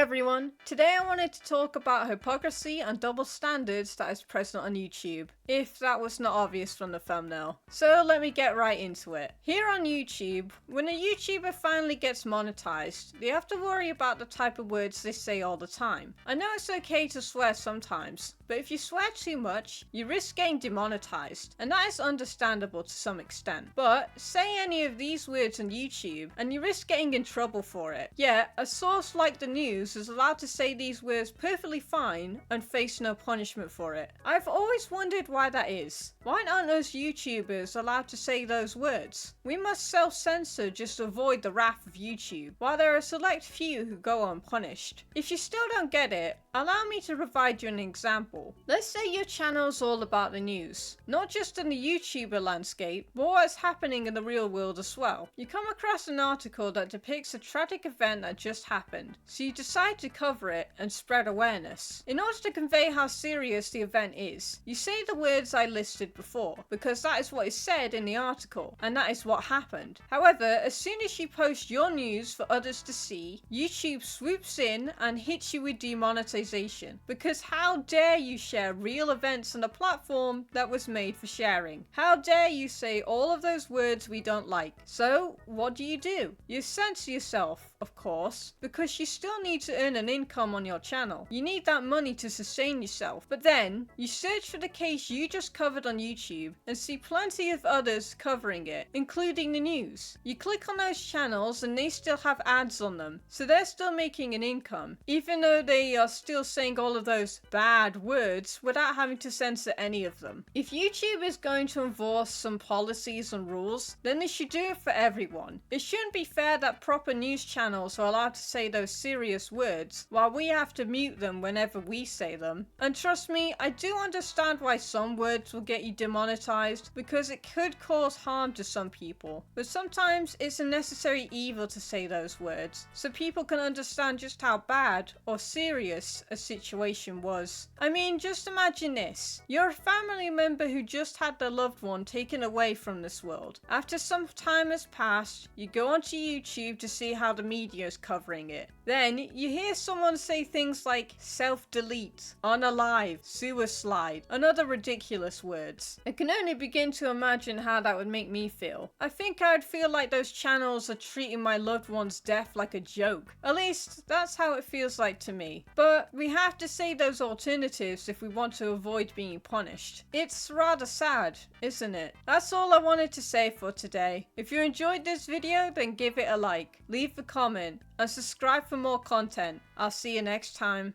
everyone, today I wanted to talk about hypocrisy and double standards that is present on YouTube, if that was not obvious from the thumbnail. So let me get right into it. Here on YouTube, when a YouTuber finally gets monetized, they have to worry about the type of words they say all the time. I know it's okay to swear sometimes, but if you swear too much, you risk getting demonetized, and that is understandable to some extent. But say any of these words on YouTube, and you risk getting in trouble for it. Yet, a source like the news is allowed to say these words perfectly fine and face no punishment for it. I've always wondered why that is. Why aren't us YouTubers allowed to say those words? We must self-censor just to avoid the wrath of YouTube, while there are a select few who go unpunished. If you still don't get it, allow me to provide you an example. Let's say your channel's all about the news, not just in the YouTuber landscape, but what's happening in the real world as well. You come across an article that depicts a tragic event that just happened, so you decide to cover it and spread awareness. In order to convey how serious the event is, you say the words I listed before, because that is what is said in the article, and that is what happened. However, as soon as you post your news for others to see, YouTube swoops in and hits you with demonetization, because how dare you share real events on a platform that was made for sharing? How dare you say all of those words we don't like? So, what do? You censor yourself, of course, because you still need to earn an income on your channel. You need that money to sustain yourself. But then, you search for the case you just covered on YouTube and see plenty of others covering it, including the news. You click on those channels and they still have ads on them, so they're still making an income, even though they are still saying all of those bad words without having to censor any of them. If YouTube is going to enforce some policies and rules, then they should do it for everyone. It shouldn't be fair that proper news channels are allowed to say those serious words, while we have to mute them whenever we say them. And trust me, I do understand why some words will get you demonetized, because it could cause harm to some people. But sometimes it's a necessary evil to say those words, so people can understand just how bad or serious a situation was. I mean, just imagine this. You're a family member who just had their loved one taken away from this world. After some time has passed, you go onto YouTube to see how the media is covering it. Then you hear someone say things like self-delete, unalive, suicide, and other ridiculous words. I can only begin to imagine how that would make me feel. I think I'd feel like those channels are treating my loved one's death like a joke. At least that's how it feels like to me. But we have to say those alternatives if we want to avoid being punished. It's rather sad, isn't it? That's all I wanted to say for today. If you enjoyed this video, then give it a like, leave a comment, and subscribe for more content. I'll see you next time.